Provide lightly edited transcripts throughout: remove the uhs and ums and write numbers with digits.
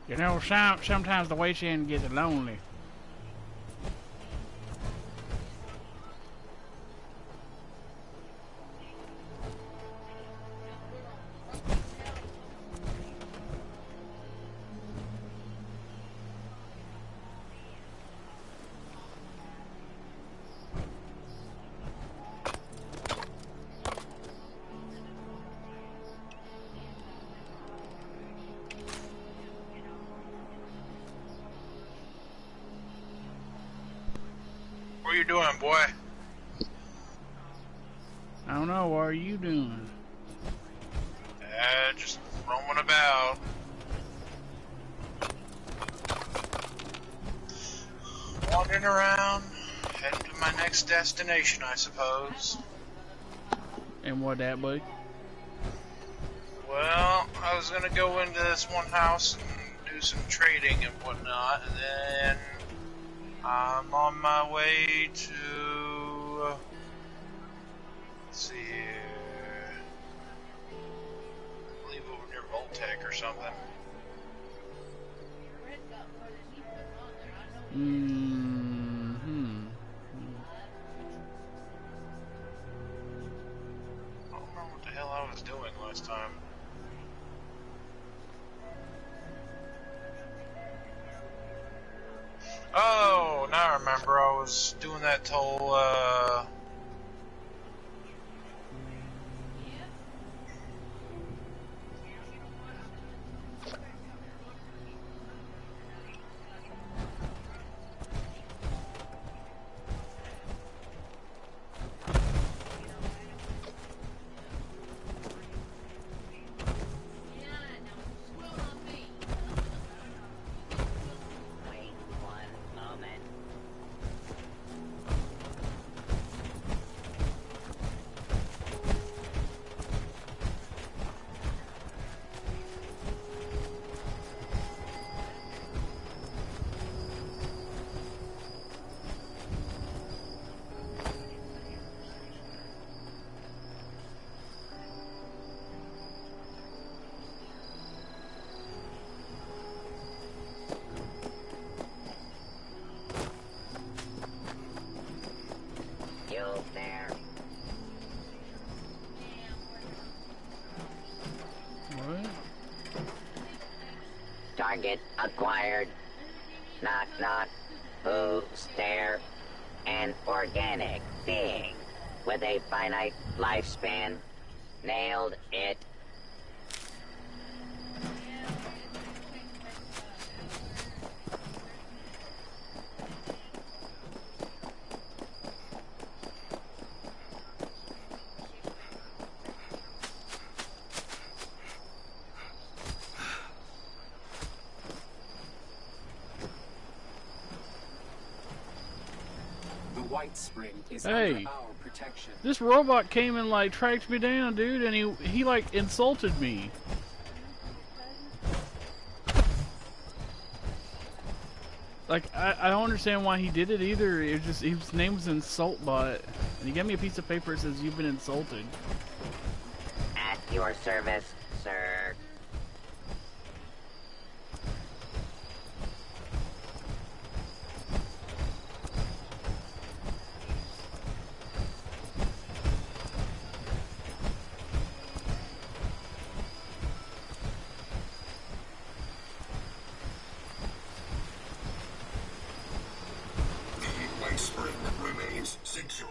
You know, sometimes the wasteland gets lonely. What you doing, boy? I don't know, what are you doing? Just roaming about. Wandering around, heading to my next destination, I suppose. And what that, buddy? Well, I was gonna go into this one house and do some trading and whatnot, and then I'm on my way to... let's see here... I believe over near Voltec or something. Mm-hmm. I don't remember what the hell I was doing last time. Oh, now I remember. I was doing that whole, there. What? Target acquired. Knock knock. Who's there? An organic being with a finite lifespan. Nailed it. White Spring is Hey, under our protection. this robot came and like tracked me down, dude, and he like insulted me. Like I don't understand why he did it either. It was just his name was Insultbot, and he gave me a piece of paper that says you've been insulted. At your service, sir. The White Spring remains secure.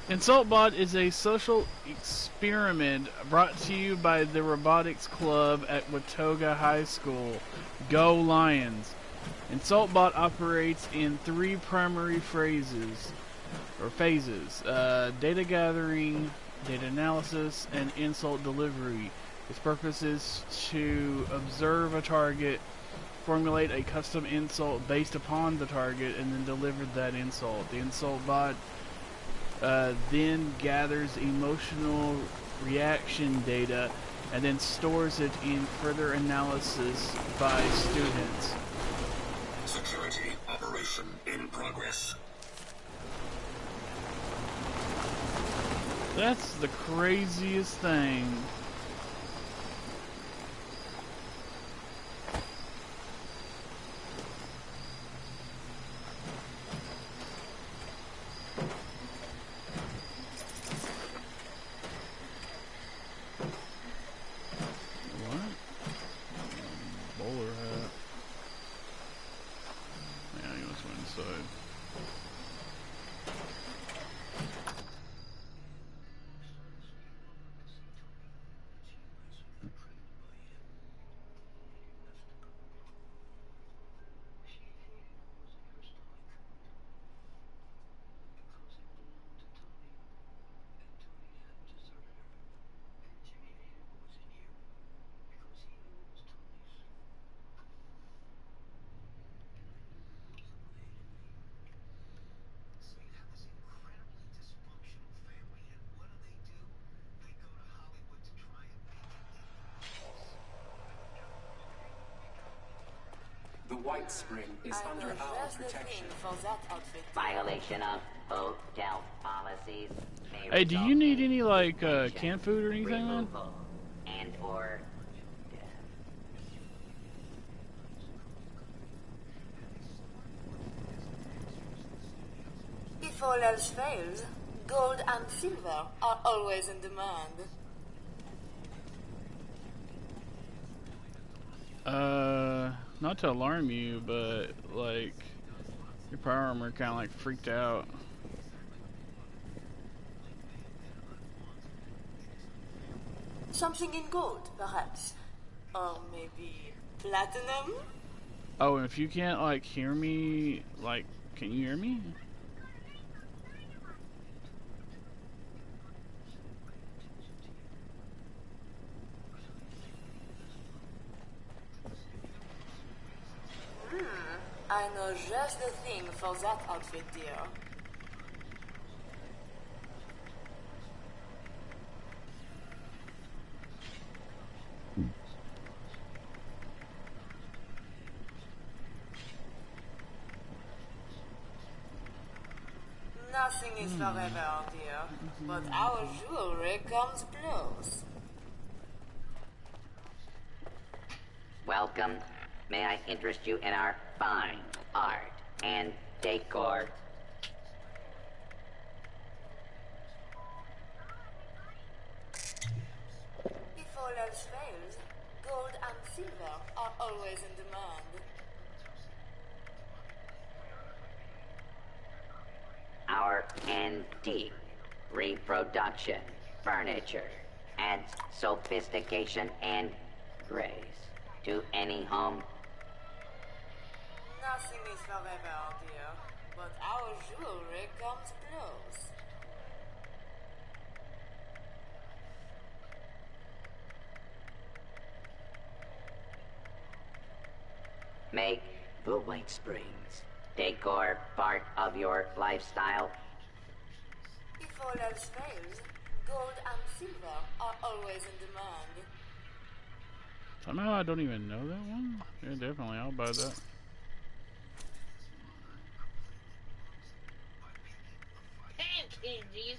Insultbot is a social experiment brought to you by the Robotics Club at Watoga High School. Go Lions! Insultbot operates in three primary phases: data gathering, data analysis, and insult delivery. Its purpose is to observe a target, formulate a custom insult based upon the target, and then deliver that insult. The insult bot then gathers emotional reaction data and then stores it in further analysis by students. Security operation in progress. That's the craziest thing. What? Bowler hat. Yeah, he must go inside. The White Spring is under our protection. Violation of hotel policies. may Hey, do you result need in any, like, suspension, canned food or anything, man? removal, and or death. If all else fails, gold and silver are always in demand. Not to alarm you, but, like, your power armor kind of, like, freaked out. Something in gold, perhaps. Or maybe platinum? Oh, and if you can't, like, hear me, like, can you hear me? I know just the thing for that outfit, dear. Nothing is forever, dear, but our jewelry comes close. Welcome. May I interest you in our fine art and decor? If all else fails, gold and silver are always in demand. Our antique reproduction furniture adds sophistication and grace to any home. Nothing is forever, dear, but our jewelry comes close. Make the White Springs decor part of your lifestyle. If all else fails, gold and silver are always in demand. Somehow I don't even know that one. Yeah, definitely, I'll buy that.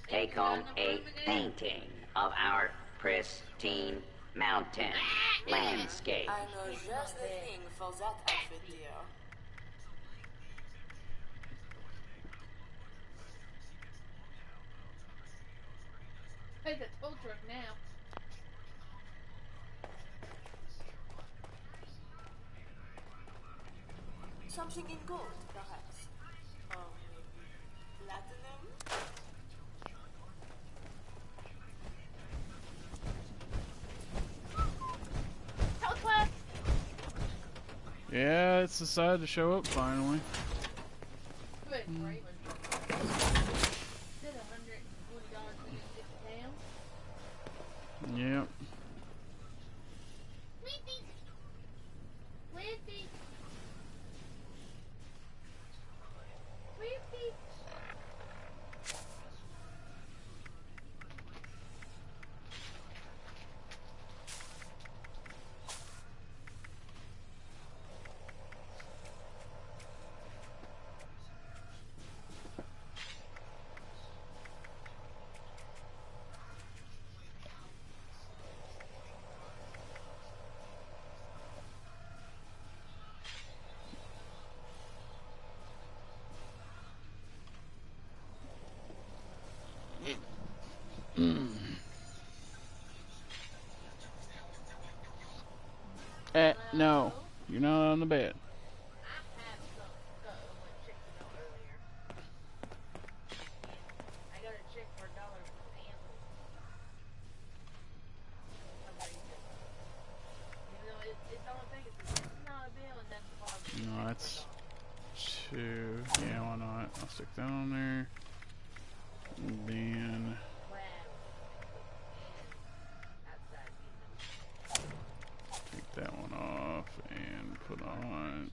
Take home a painting of our pristine mountain landscape. I know just the thing for that outfit, dear. Hey, the tow truck now. Something in gold, perhaps. Or maybe platinum? Tow truck! Yeah, it's decided to show up finally. Good, Raven. Did $140 for you to get down? Yep. Weepy! Weepy! Weepy! No. You're not on the bed. No, that's 2. Yeah, why not? I'll stick that on there. And then take that one off and put on.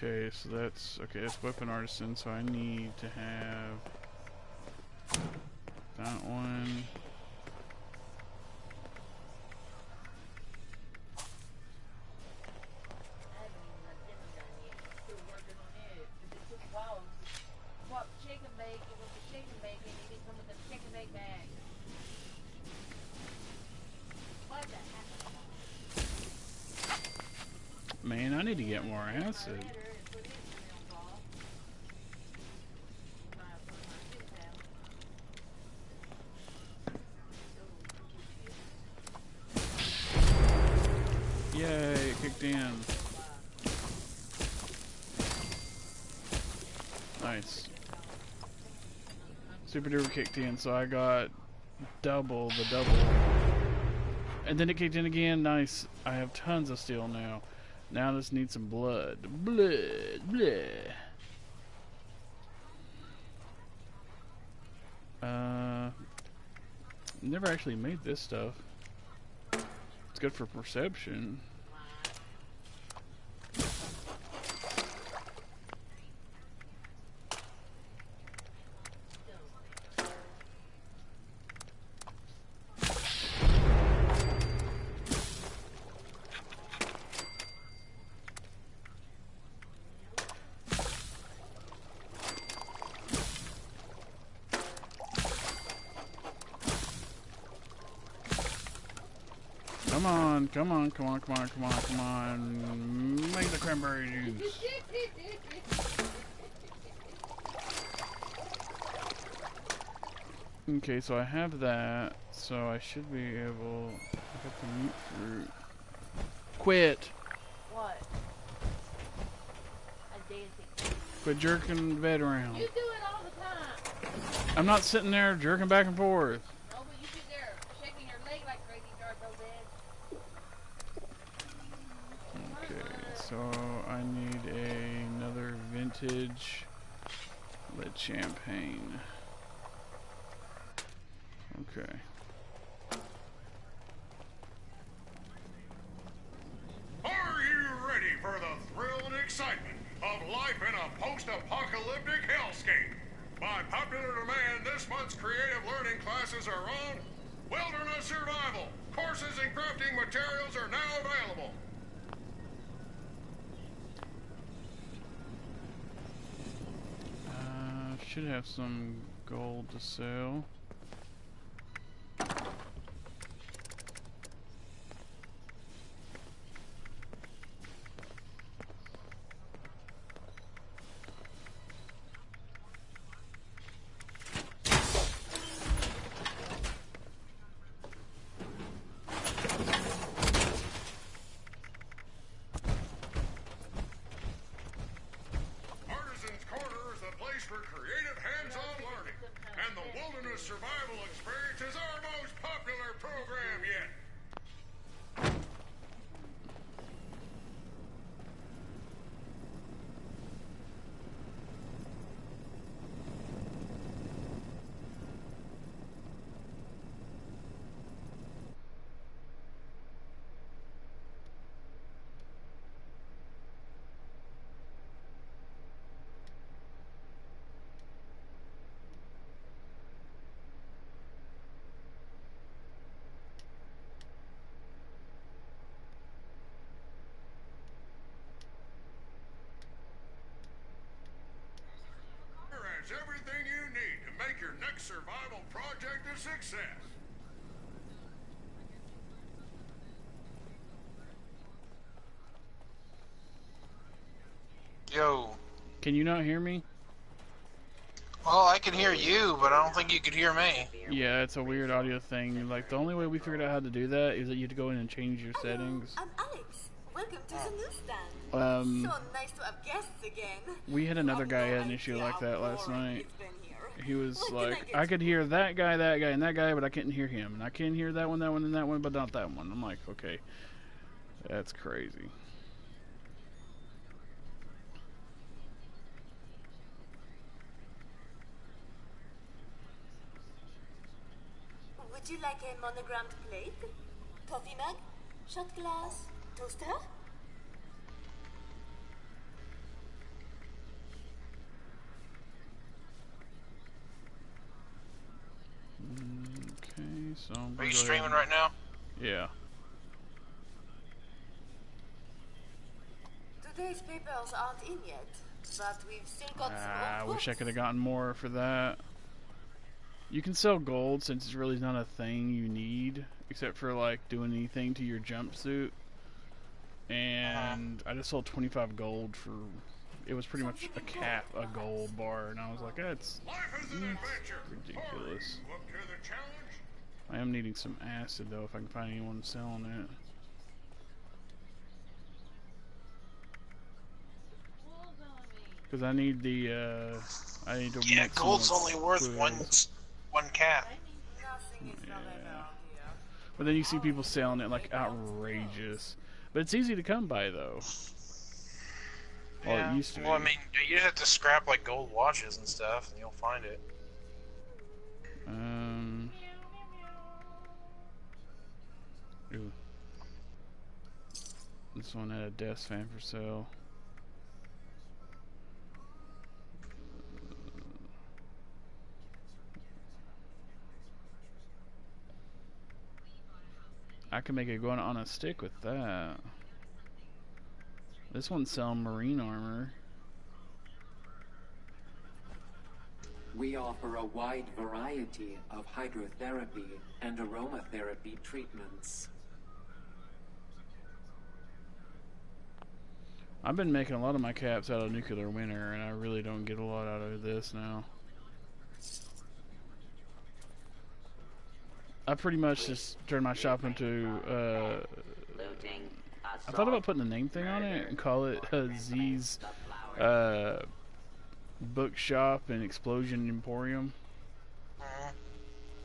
Okay, so that's okay. It's weapon artisan, so I need to have that one. Man, I need to get more acid. Yay, it kicked in. Nice. Super Duper kicked in, so I got double the double. And then it kicked in again. Nice. I have tons of steel now. Now I just need some blood. Blood. Never actually made this stuff. It's good for perception. Come on. Make the cranberry juice. Okay, so I have that, so I should be able. I got the meat fruit. Quit! What? I'm dancing. Quit jerking the bed around. You do it all the time. I'm not sitting there jerking back and forth. No, but you sit there shaking your leg like crazy, Darko bed. Okay, so I need another vintage lead champagne. Okay. Are you ready for the thrill and excitement of life in a post-apocalyptic hellscape? By popular demand, this month's creative learning classes are on wilderness survival. Courses in crafting materials are now available. Should have some gold to sell. Artisan's Corner is the place for creative hands-on learning, and the Wilderness Survival Experience is our most popular program yet. to success. Yo. Can you not hear me? Well, I can hear you, but I don't think you could hear me. Yeah, it's a weird audio thing. Like, the only way we figured out how to do that is that you have to go in and change your settings. I'm Alex. Welcome to the newsstand. So nice to have guests again. We had another guy had an issue like that last night. He was like, I could hear that guy, and that guy, but I couldn't hear him. And I can hear that one, and that one, but not that one. I'm like, okay. That's crazy. Would you like a monogrammed plate? Coffee mug? Shot glass? Toaster? Okay, so... Are you streaming right now? Yeah. Today's papers aren't in yet, but we've still got some I old wish I books. could have gotten more for that. You can sell gold since it's really not a thing you need, except for like doing anything to your jumpsuit. And I just sold 25 gold for. It was pretty much a gold bar, and I was like, that's Life is an adventure. ridiculous. Are you up to the challenge? I am needing some acid though, if I can find anyone selling it. Because I need the, I need to Yeah, make some gold's more only worth quills. one cap. Nothing is forever here. But then you see people selling it like outrageous. But it's easy to come by though. Well, Yeah. it used to be. Well, I mean, you just have to scrap like gold watches and stuff, and you'll find it. Ooh. This one had a desk fan for sale. I can make it go on a stick with that. This one's selling marine armor. We offer a wide variety of hydrotherapy and aromatherapy treatments. I've been making a lot of my caps out of nuclear winter, and I really don't get a lot out of this now. I pretty much just turned my shop into, Looting, I thought about putting a name thing on it and call it Z's, Bookshop and Explosion Emporium.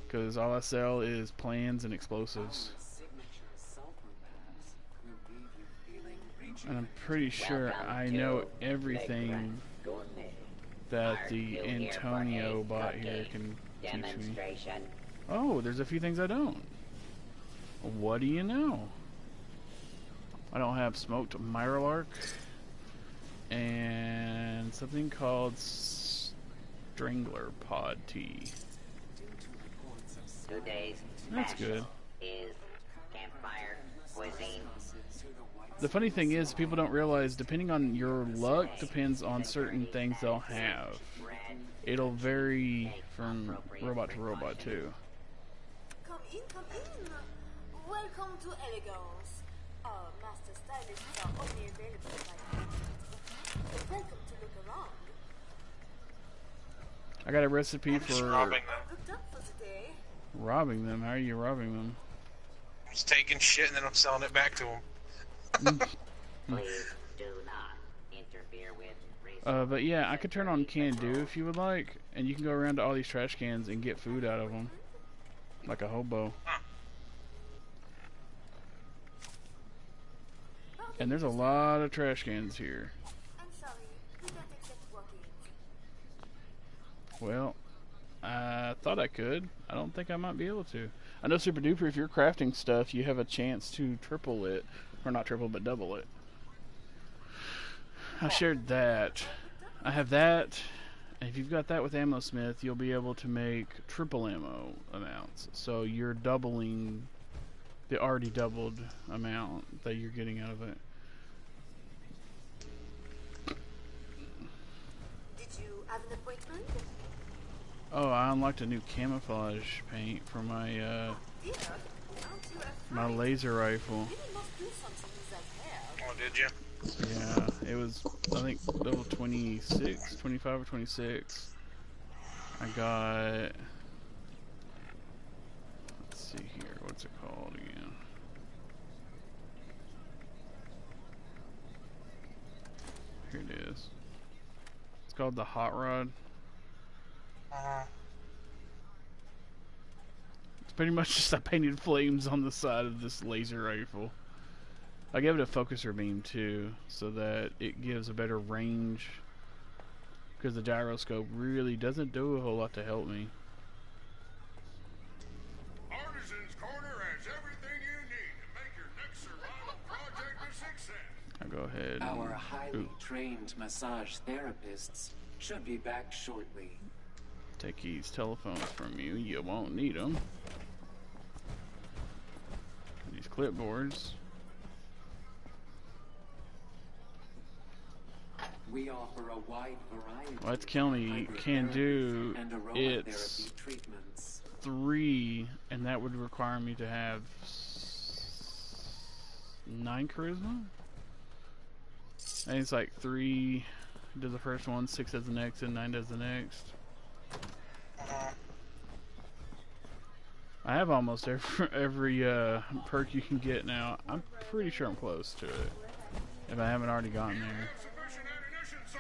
Because all I sell is plans and explosives. And I'm pretty sure I know everything that the Antonio bot here can teach me. demonstration. Oh, there's a few things I don't. What do you know? I don't have smoked Mirrorlark and something called Strangler Pod Tea. Today's That's special good. is campfire cuisine. The funny thing is, people don't realize depending on your luck depends on certain things they'll have. It'll vary from robot to robot too. Come in, come in. Welcome to Elegance. Our master stylists are only available by appointment. You're welcome to look around. I got a recipe Just for robbing them. Booked up for today. robbing them. How are you robbing them? I'm just taking shit and then I'm selling it back to them. Please do not interfere with resources. But yeah, I could turn on Can Do if you would like, and you can go around to all these trash cans and get food out of them, like a hobo. And there's a lot of trash cans here. I'm sorry, we don't accept walk-ins. Well, I thought I could. I don't think I might be able to. I know Super Duper, if you're crafting stuff, you have a chance to triple it. Or not triple, but double it. I shared that. I have that. And if you've got that with Ammo Smith, you'll be able to make triple ammo amounts. So you're doubling the already doubled amount that you're getting out of it. Did you have an appointment? Oh, I unlocked a new camouflage paint for my Dear, aren't you afraid? my laser rifle. You must do something with that hair. Oh, did you? Yeah, it was, I think, level 26, 25 or 26. I got, let's see here, what's it called again? Here it is. It's called the Hot Rod. It's pretty much just I painted flames on the side of this laser rifle. I gave it a focuser beam too, so that it gives a better range. Because the gyroscope really doesn't do a whole lot to help me. Artisan's Corner has everything you need to make your next survival project a success. I'll go ahead. Our And, highly trained massage therapists should be back shortly. take these telephones from you. You won't need them. These clipboards. We offer a wide variety Well, it's telling me you can do and it's aromatherapy treatments. 3, and that would require me to have 9 charisma. And it's like 3 does the first one, 6 does the next, and 9 does the next. I have almost every perk you can get now. I'm pretty sure I'm close to it, if I haven't already gotten there. Sufficient ammunition, sir.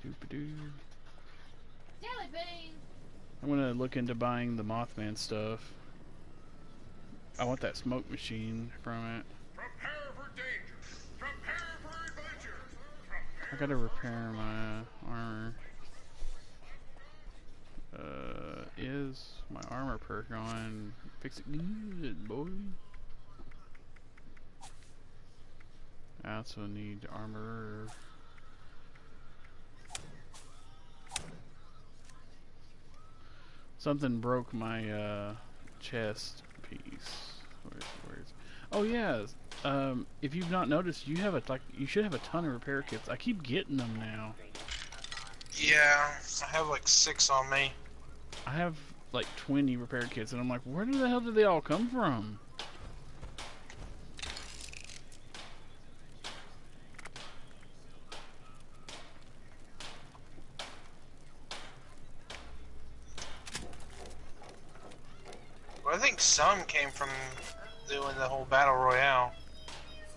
Doop-a-doo. Jelly beans. I'm gonna look into buying the Mothman stuff. I want that smoke machine from it. Prepare for danger. Prepare for adventure. I gotta repair my armor. Is my armor perk on? Fix it good, boy. I also need armor. Something broke my chest piece. Where's oh yeah. If you've not noticed, you have you should have a ton of repair kits. I keep getting them now. Yeah, I have like 6 on me. I have like 20 repair kits, and I'm like, where the hell did they all come from? Well, I think some came from doing the whole battle royale.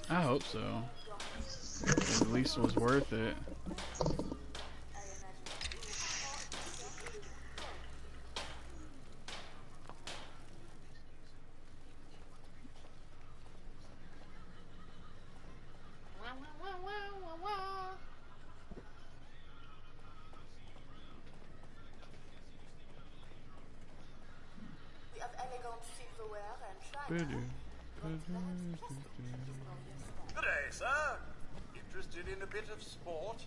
I hope so. At least it was worth it. We have elegant silverware and Boo-doo. Good day, sir. Interested in a bit of sport?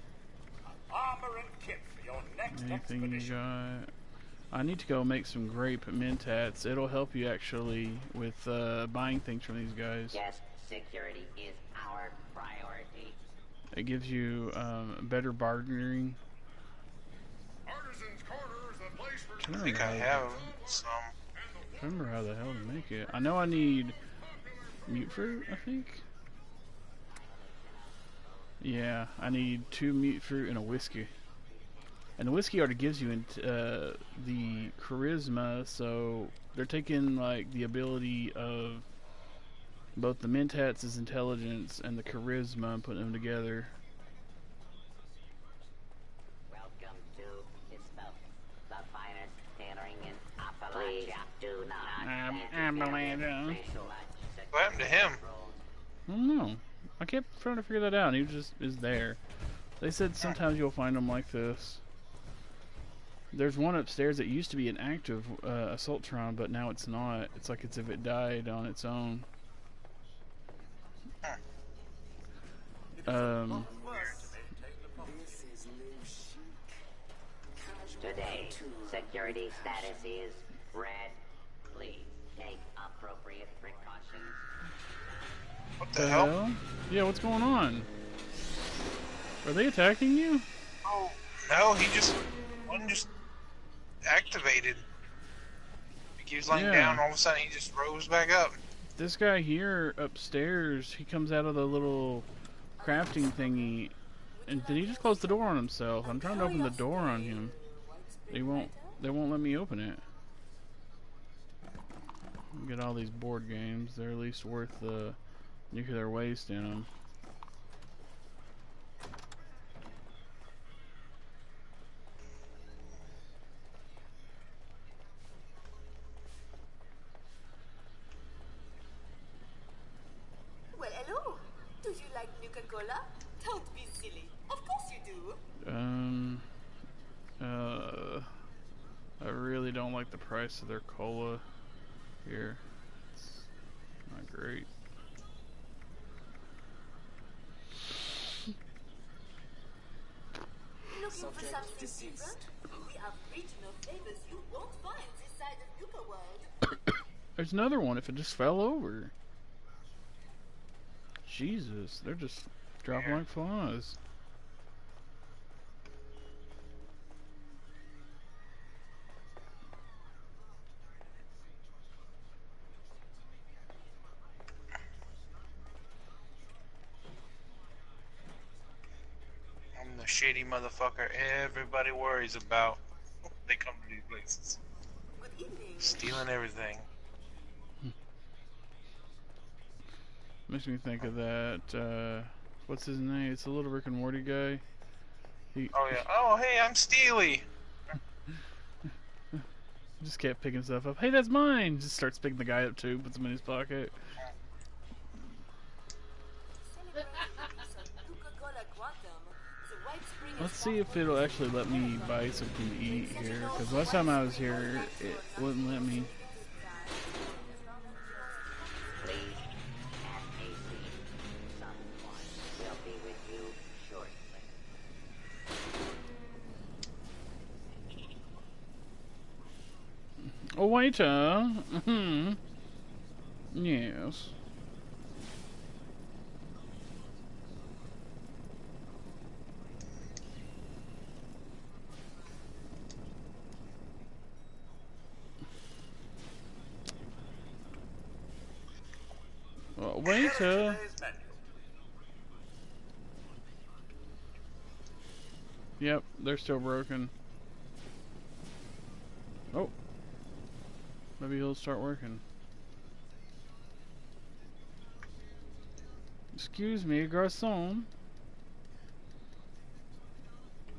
Armor and kit for your next Anything you expedition. got? I need to go make some grape mentats. It'll help you actually with buying things from these guys. Yes, security is our priority. It gives you better bargaining. Artisan's Corner is the place for I I think I have some. I don't remember how the hell to make it. I know I need mute fruit, I think. Yeah, I need 2 mute fruit and a whiskey. And the whiskey already gives you the charisma, so they're taking like the ability of both the mentats' intelligence and the charisma and putting them together. Welcome to Bespoke, the finest tailoring in Appalachia. Do not Appalachia. What happened to him? I don't know. I kept trying to figure that out, and he just is there. They said sometimes you'll find them like this. There's one upstairs that used to be an active Assaultron, but now it's not. It's like it's if it died on its own. This is Live Chic. Casual Today, couture. security status is red. Please take appropriate precautions. What the hell? Yeah, what's going on? Are they attacking you? Oh, no, one just activated. He was laying down, all of a sudden he just rose back up. This guy here upstairs, he comes out of the little crafting thingy, and did he just close the door on himself? I'm trying to open the door on him. They won't let me open it. Get all these board games. They're at least worth the nuclear waste in them. Well, hello. Do you like Nuka-Cola? Don't be silly. Of course you do. I really don't like the price of their cola here. It's not great. Looking for Subject something deceased. different? We have regional flavors you won't find this side of Nuka World. There's another one if it just fell over. Jesus, they're just dropping like flies. I'm the shady motherfucker everybody worries about. They come to these places. Good evening. Stealing everything. Makes me think of that, what's his name? It's the little Rick and Morty guy. Oh yeah. Oh hey, I'm Steely. Just kept picking stuff up. Hey, that's mine! Just starts picking the guy up too, puts him in his pocket. Let's see if it'll actually let me buy something to eat here, because last time I was here, it wouldn't let me. Please, have a seat. Someone will be with you shortly. Oh, waiter! Yes. Waiter! Yep, they're still broken. Oh. Maybe he'll start working. Excuse me, garçon.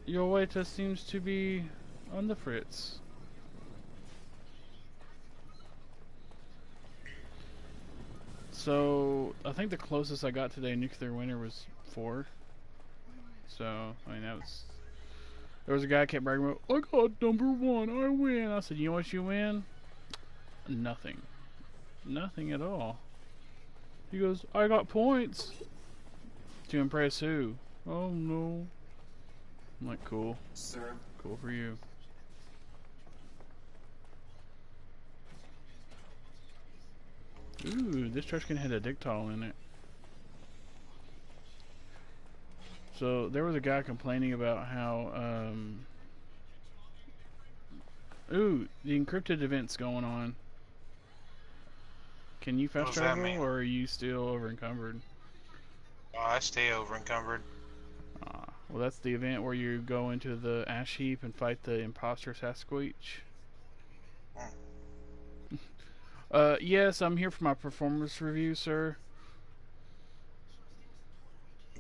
Your waiter seems to be on the fritz. So, I think the closest I got today, nuclear winter, was 4. So, I mean, that was... There was a guy who kept bragging about, I got number 1, I win. I said, you know what you win? Nothing. Nothing at all. He goes, I got points. To impress who? Oh, no. I'm like, cool. Sir, Cool for you. Ooh, this trash can had a dictol in it. So there was a guy complaining about how ooh, the encrypted event's going on. Can you fast What does that travel, mean? or are you still over encumbered? Oh, I stay over encumbered. Well, that's the event where you go into the ash heap and fight the imposter Sasquatch. Yes, I'm here for my performance review, sir.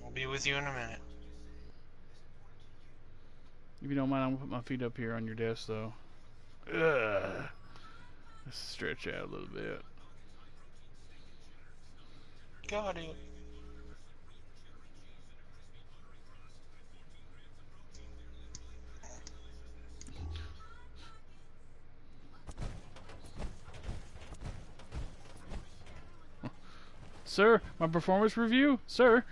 I'll be with you in a minute. If you don't mind, I'm gonna put my feet up here on your desk, though. Ugh. Let's stretch out a little bit. Got it. Sir, my performance review? Sir?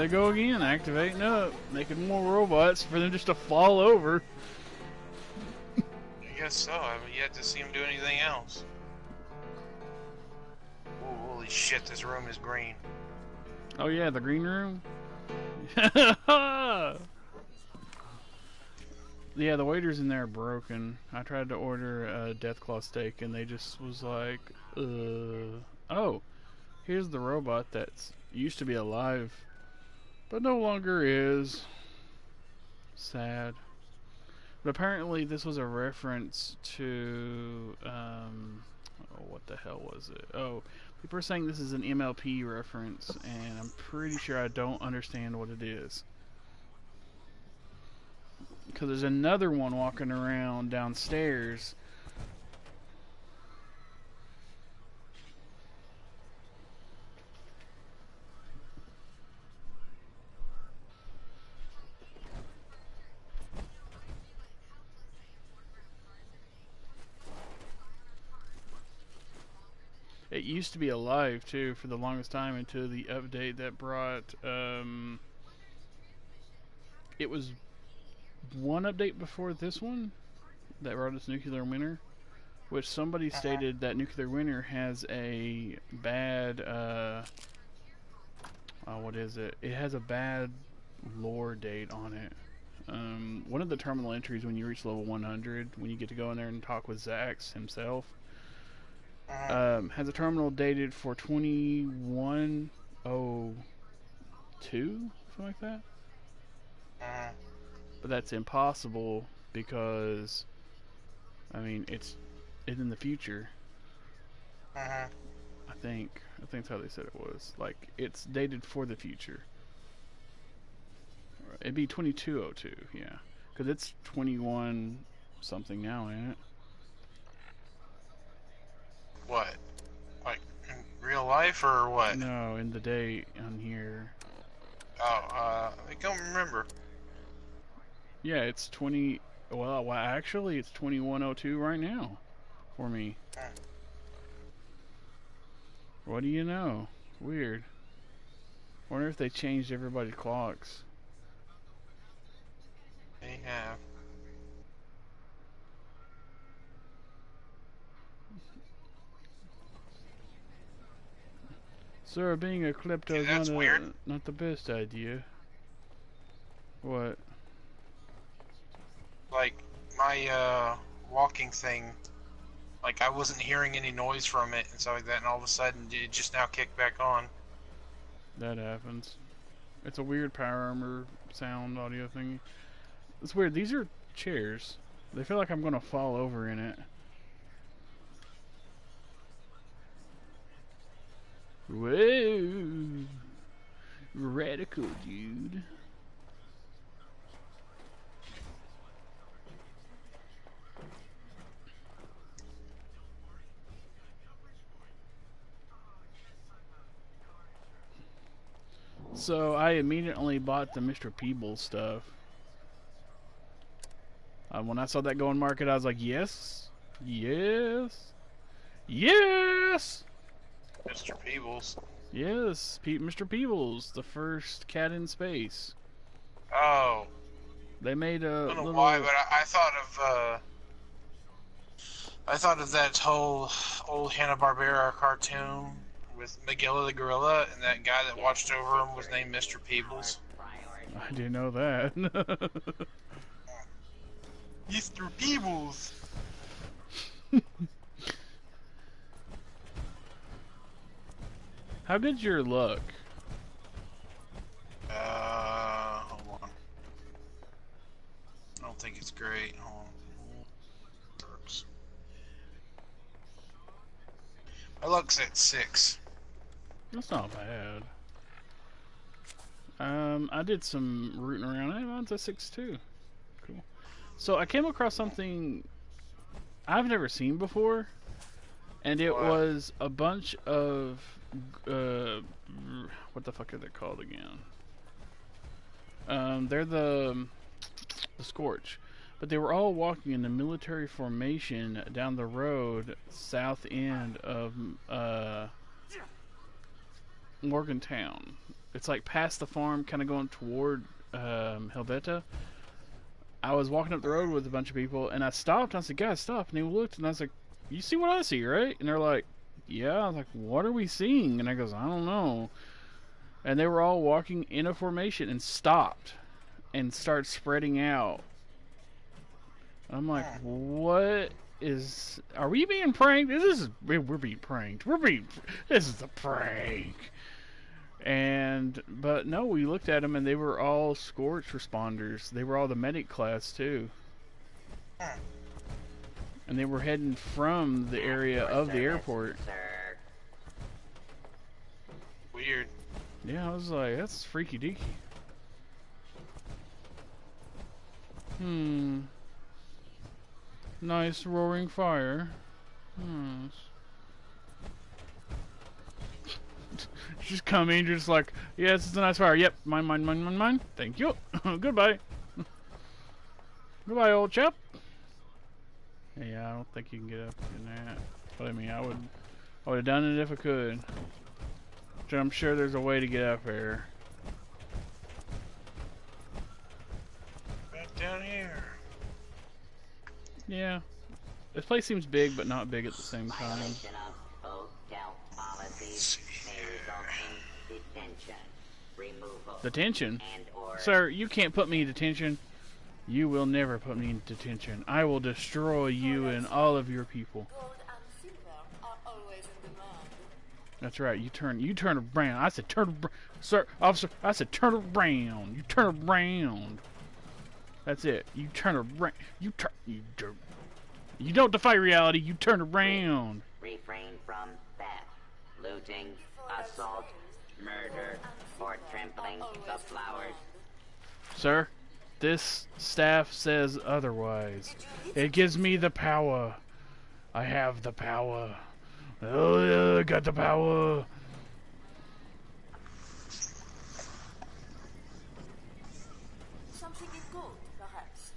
they go again, activating up, making more robots for them just to fall over. I guess so. I haven't yet to see him do anything else. Ooh, holy shit, this room is green. Oh yeah, the green room? Yeah, the waiters in there are broken. I tried to order a Deathclaw steak and they just was like, oh, here's the robot that's used to be alive, but no longer is. Sad. But apparently this was a reference to, oh, what the hell was it? Oh, people are saying this is an MLP reference, and I'm pretty sure I don't understand what it is. Because there's another one walking around downstairs. It used to be alive too for the longest time until the update that brought it was one update before this one that brought us Nuclear Winter, which somebody stated that Nuclear Winter has a bad what is it? It has a bad lore date on it. One of the terminal entries when you reach level 100, when you get to go in there and talk with Zax himself, has a terminal dated for 2102, something like that. But that's impossible because, I mean, it's in the future. I think that's how they said it was. Like, it's dated for the future. It'd be 2202, yeah, because it's 21 something now, ain't it? What? Like, in real life or what? No, in the date on here. Oh, I don't remember. Yeah, it's 20. Well, actually, it's 2102 right now for me. What do you know? Weird. Wonder if they changed everybody's clocks. They have. Sir, being a klepto is not the best idea. What? Like, my, walking thing, like, I wasn't hearing any noise from it and stuff like that, and all of a sudden, it just now kicked back on. That happens. It's a weird power armor sound audio thing. It's weird. These are chairs. They feel like I'm gonna fall over in it. Whoa! Radical, dude. So I immediately bought the Mr. Peebles stuff. When I saw that go on market, I was like, yes, yes, yes. Mr. Peebles. Yes, Mr. Peebles, the first cat in space. Oh. They made a I don't know why, but I thought of that whole old Hanna-Barbera cartoon with Magilla the gorilla, and that guy that watched over him was named Mr. Peebles. I didn't know that. Mr. Peebles. How good's your luck? Hold on. I don't think it's great. Hold on. Works. My luck's at 6. That's not bad. I did some rooting around. Hey, mine's a 6 too. Cool. So I came across something I've never seen before, and it was a bunch of what the fuck are they called again? They're the Scorch, but they were all walking in a military formation down the road south end of Morgantown, it's like past the farm, kind of going toward Helveta. I was walking up the road with a bunch of people, and I stopped. And I said, "Guys, stop!" And they looked, and I was like, "You see what I see, right?" And they're like, "Yeah." I was like, "What are we seeing?" And I goes, "I don't know." And they were all walking in a formation and stopped and started spreading out. I'm like, "What is? Are we being pranked? We're being pranked. This is a prank." But no, we looked at them and they were all Scorch responders. They were all the medic class too. And they were heading from the area of the airport. Sir. Weird. Yeah, I was like, that's freaky deaky. Nice roaring fire. Just come in, just like, yes, it's a nice fire. Yep, mine. Thank you. Goodbye. Goodbye, old chap. Yeah, I don't think you can get up in that. But I mean, I would have done it if I could. So I'm sure there's a way to get up there. Right down here. Yeah. This place seems big, but not big at the same time. Violation of hotel policies may result in detention, removal, Detention? and/or Sir, you can't put me in detention. You will never put me in detention. I will destroy you and all of your people. Gold and silver are always in demand. That's right. You turn around. I said turn around. Sir, officer, I said turn around. You turn around. That's it. You turn around. You don't defy reality. You turn around. refrain from theft, looting, assault, murder, or trampling the flowers. Sir, this staff says otherwise. It gives me the power. I have the power. Oh, yeah, I got the power. Something in gold, perhaps.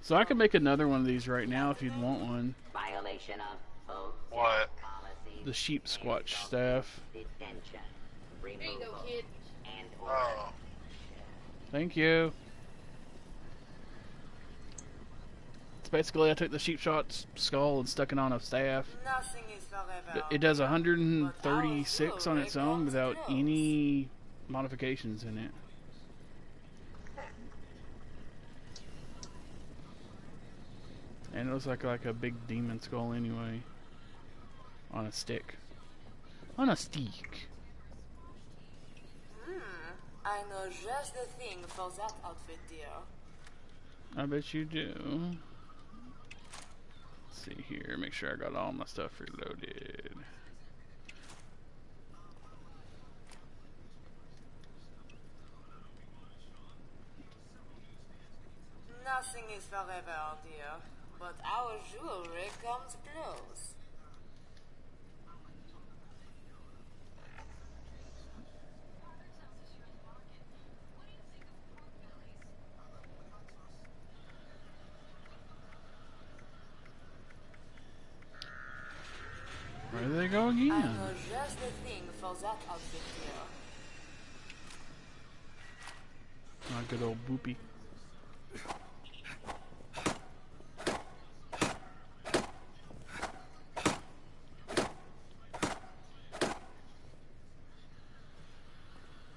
So I can make another one of these right now if you'd want one. Violation of hotel What? policies. The sheep squatch staff. Detention, There you go, removal, kid. and/or Oh. Thank you. It's basically I took the sheep shot skull and stuck it on a staff. Nothing is forever. It does 136 on its own without any modifications in it. And it looks like a big demon skull anyway. On a stick. On a stick. I know just the thing for that outfit, dear. I bet you do. Let's see here. Make sure I got all my stuff reloaded. Nothing is forever, dear. But our jewelry comes close. Where do they go I again? know just the thing for that outfit, dear. My good old boopy.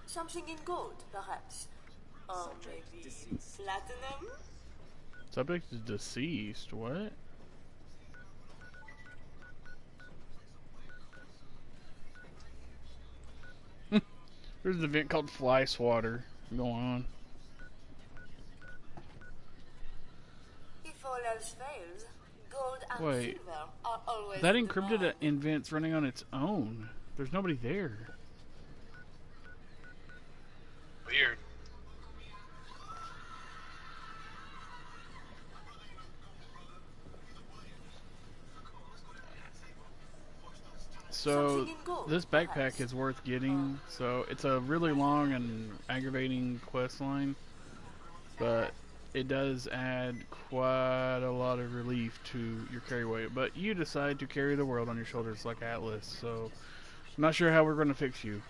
Something in gold, perhaps. Or maybe platinum? Subject is deceased. What? There's an event called Fly Swatter going on. If all else fails, gold and Wait. silver are always That in encrypted demand. event's running on its own. There's nobody there. Weird. So Something in gold, this backpack perhaps. is worth getting. So it's a really long and aggravating quest line, but it does add quite a lot of relief to your carry weight. But you decide to carry the world on your shoulders like Atlas, so I'm not sure how we're going to fix you.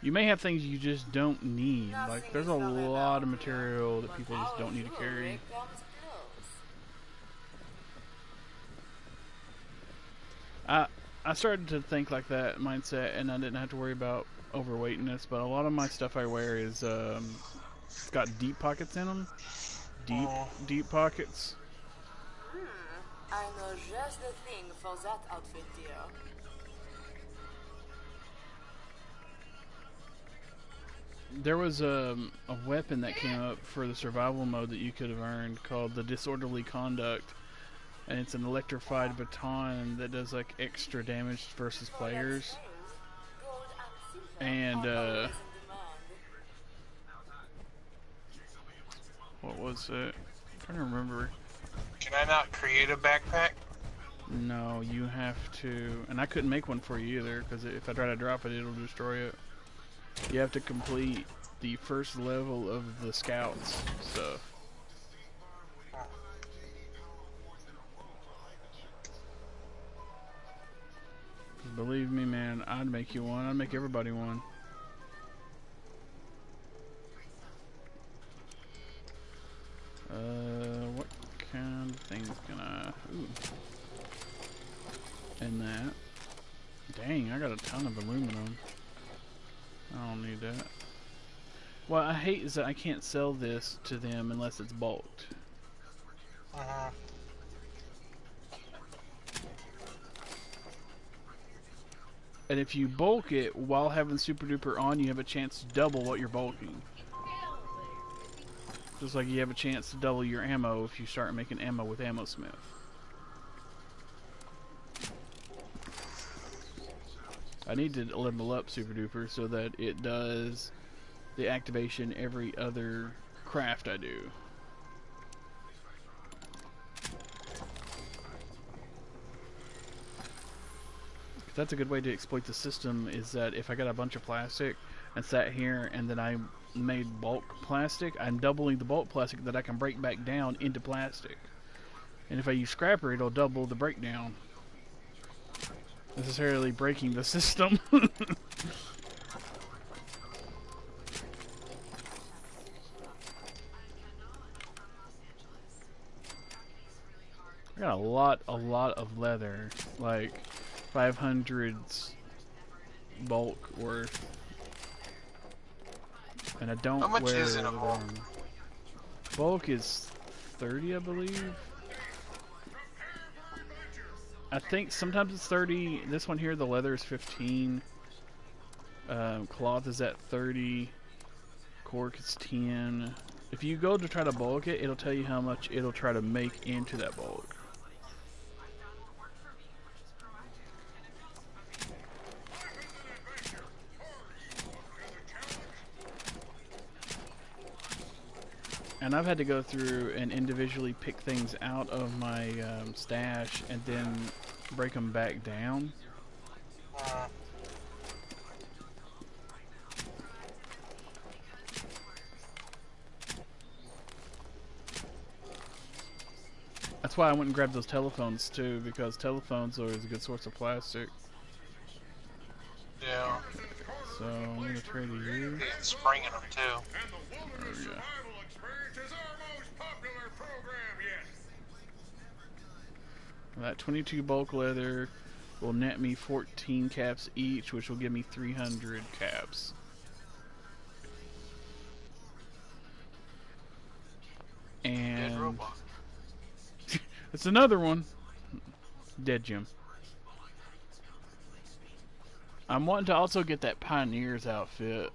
You may have things you just don't need. Like, there's a lot of material that people just don't need to carry. I started to think like that mindset, and I didn't have to worry about overweightness. But a lot of my stuff I wear is it's got deep pockets in them, deep pockets. I know just the thing for that outfit, dear. There was a weapon that came up for the survival mode that you could have earned called the Disorderly Conduct. And it's an electrified baton that does like extra damage versus players. And what was it? I'm trying to remember. Can I not create a backpack? No, you have to. And I couldn't make one for you either, because if I try to drop it, it'll destroy it. You have to complete the first level of the scouts stuff. Believe me, man, I'd make you one. I'd make everybody one. What kind of things can I... Ooh. And that. Dang, I got a ton of aluminum. I don't need that. What I hate is that I can't sell this to them unless it's bulked. And if you bulk it while having Super Duper on, you have a chance to double what you're bulking. Just like you have a chance to double your ammo if you start making ammo with Ammo Smith. I need to level up Super Duper so that it does the activation every other craft I do. That's a good way to exploit the system, is that if I got a bunch of plastic and sat here and then I made bulk plastic, I'm doubling the bulk plastic that I can break back down into plastic. And if I use scrapper, it'll double the breakdown. Necessarily breaking the system. I got a lot of leather, like 500s bulk worth, and I don't How much wear is in a bulk? Bulk is 30, I believe. I think sometimes it's 30. This one here, the leather is 15. Cloth is at 30. Cork is 10. If you go to try to bulk it, it'll tell you how much it'll try to make into that bulk. And I've had to go through and individually pick things out of my stash and then break them back down. That's why I went and grabbed those telephones too, because telephones are a good source of plastic. Yeah. So I'm gonna trade you. It's springing them too. There we go. That 22 bulk leather will net me 14 caps each, which will give me 300 caps. And it's another one. Dead Jim. I'm wanting to also get that Pioneer's outfit.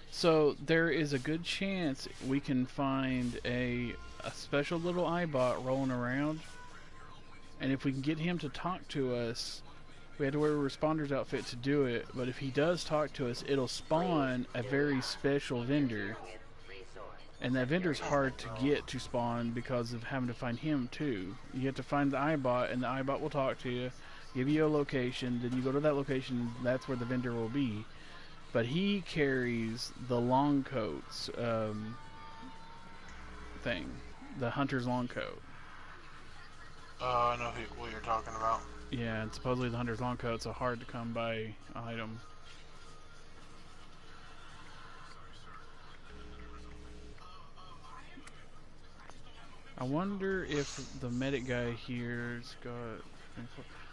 So there is a good chance we can find a special little iBot rolling around, and if we can get him to talk to us, we have to wear a Responder's outfit to do it, but if he does talk to us, it'll spawn a very special vendor, and that vendor's hard to get to spawn because of having to find him too. You have to find the iBot, and the iBot will talk to you, give you a location, then you go to that location, that's where the vendor will be. But he carries the long coats thing, the hunter's long coat. I know what you're talking about. Yeah, and supposedly the Hunter's long coat's a hard to come by item. I wonder if the medic guy here's got...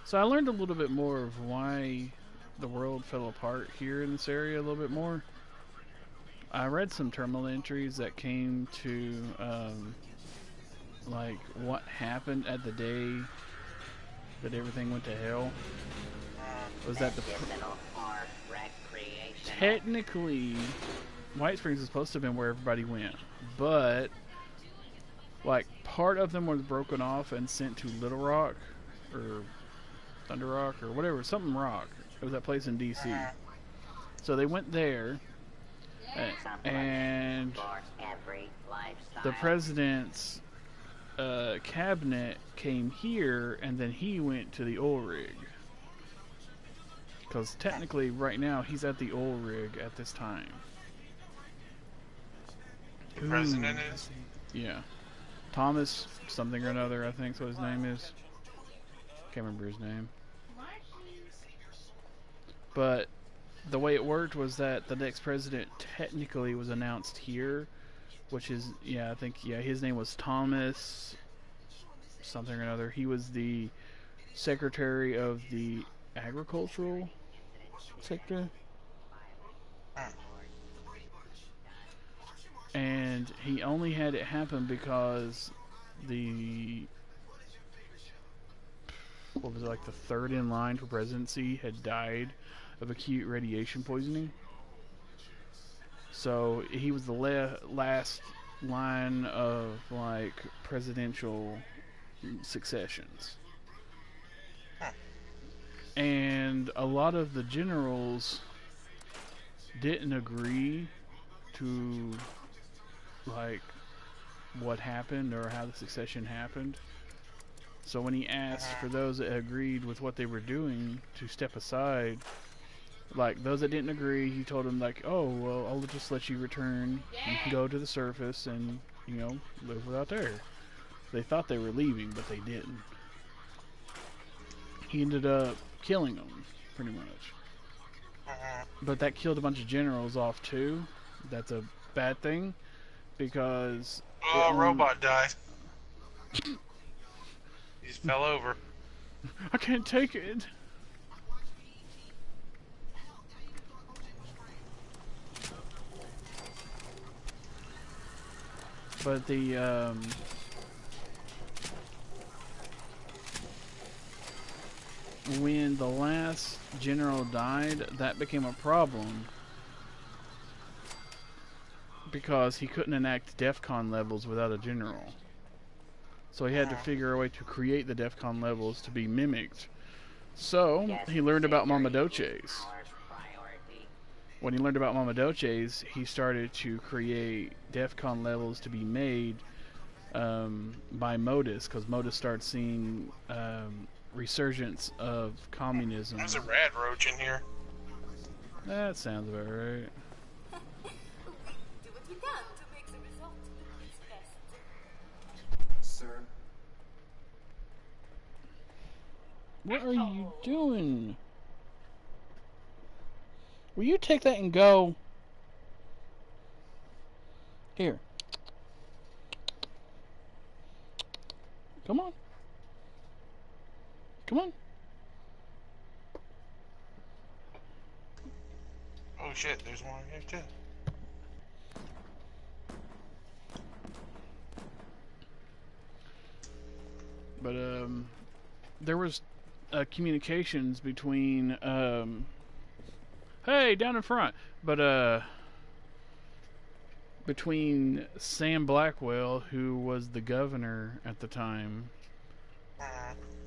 So I learned a little bit more of why the world fell apart here in this area a little bit more. I read some terminal entries that came to, like, what happened at the day that everything went to hell. Was that the... Technically, White Springs is supposed to have been where everybody went, but... like, part of them was broken off and sent to Little Rock, or Thunder Rock, or whatever, something rock. It was that place in D.C. So they went there, and the president's cabinet came here, and then he went to the oil rig. Because technically, right now, he's at the oil rig at this time. The president is? Yeah. Thomas something or another, I think is what his name is. Can't remember his name. But the way it worked was that the next president technically was announced here, which is, yeah, I think, yeah, his name was Thomas something or another. He was the secretary of the agricultural sector. And he only had it happen because the, what was it, like the third in line for presidency had died of acute radiation poisoning. So he was the last line of, like, presidential successions. And a lot of the generals didn't agree to, like, what happened or how the succession happened. So when he asked for those that agreed with what they were doing to step aside, like, those that didn't agree, he told them, like, oh, well, I'll just let you return. You can go to the surface and, you know, live without air. They thought they were leaving, but they didn't. He ended up killing them, pretty much. But that killed a bunch of generals off, too. That's a bad thing, because... oh, a robot died. He just fell over. I can't take it. But the, when the last general died, that became a problem. Because he couldn't enact DEFCON levels without a general. So he had to figure a way to create the DEFCON levels to be mimicked. So he learned about Mamadoches. When he learned about Mamadoches, he started to create DEFCON levels to be made by Modus, because Modus started seeing resurgence of communism. There's a rad roach in here. That sounds about right. Do what we can to make the result its best. Sir, What are you doing? Will you take that and go? Here. Come on. Come on. Oh shit, there's one here too. But there was communications between hey, down in front. But between Sam Blackwell, who was the governor at the time,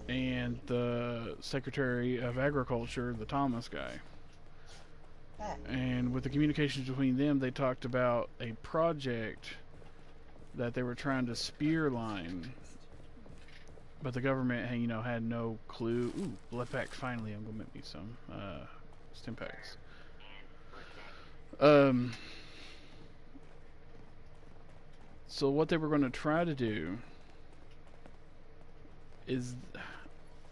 and the Secretary of Agriculture, the Thomas guy. And with the communications between them, they talked about a project that they were trying to spear line, but the government, you know, had no clue. Ooh, blood pack, finally. I'm gonna make me some stim packs. So what they were going to try to do is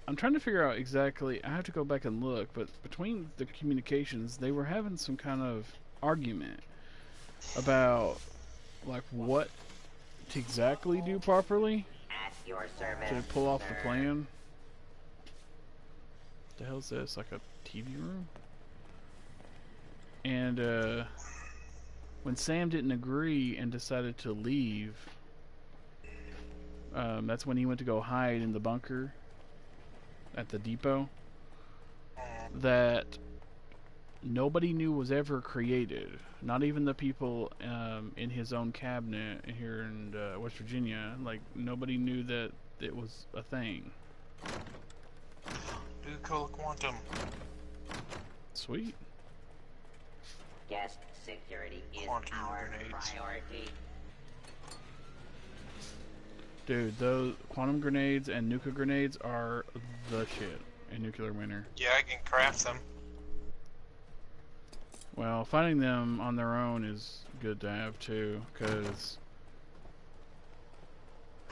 I'm trying to figure out exactly. I have to go back and look, but between the communications, they were having some kind of argument about like what to exactly do properly At your service, to pull off the sir. plan. What the hell is this? Like a TV room? And when Sam didn't agree and decided to leave, that's when he went to go hide in the bunker at the depot that nobody knew was ever created. Not even the people in his own cabinet here in West Virginia. Like, nobody knew that it was a thing. Ducal Quantum. Sweet. Guest security is Quantum our grenades. priority. Dude, those quantum grenades and nuka grenades are the shit in Nuclear Winter. Yeah, I can craft them. Well, finding them on their own is good to have too, because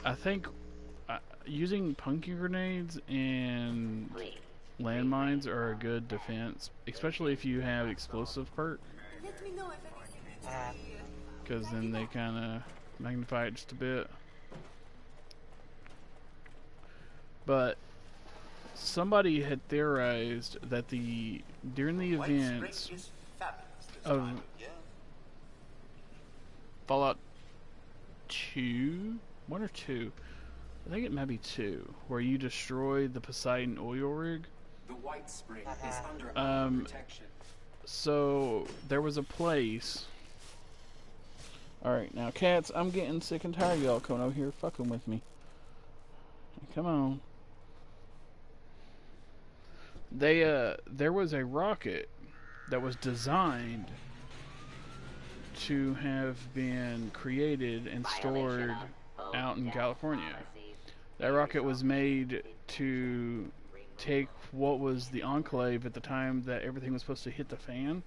I think using pumpkin grenades and Please. landmines are a good defense, especially if you have explosive perk, Let me know if anything needs to be. because then they kind of magnify it just a bit. But somebody had theorized that during the White events Spring is fabulous this of time of year. Fallout 2, 1 or 2, I think it might be 2, where you destroy the Poseidon oil rig. The White Spring is under our protection. So there was a place. Alright, now cats, I'm getting sick and tired of y'all coming over here fucking with me. Come on. There was a rocket that was designed to have been created and stored out in California. That rocket was made to take what was the Enclave at the time that everything was supposed to hit the fan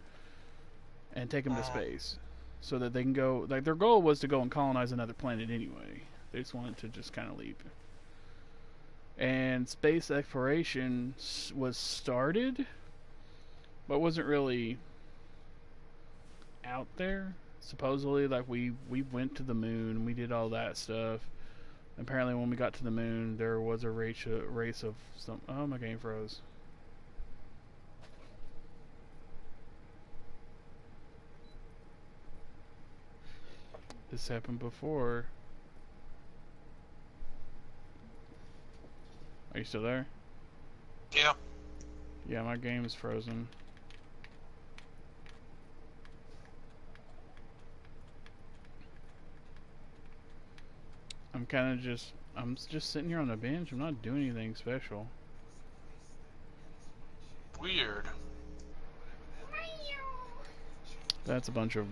and take them to space, so that they can go. Like, their goal was to go and colonize another planet anyway. They just wanted to just kind of leave. And space exploration was started, but wasn't really out there. Supposedly, like, we went to the moon, we did all that stuff. Apparently, when we got to the moon, there was a race of some. Oh, my game froze. This happened before. Are you still there? Yeah. Yeah, my game is frozen. I'm just sitting here on the bench. I'm not doing anything special. Weird. That's a bunch of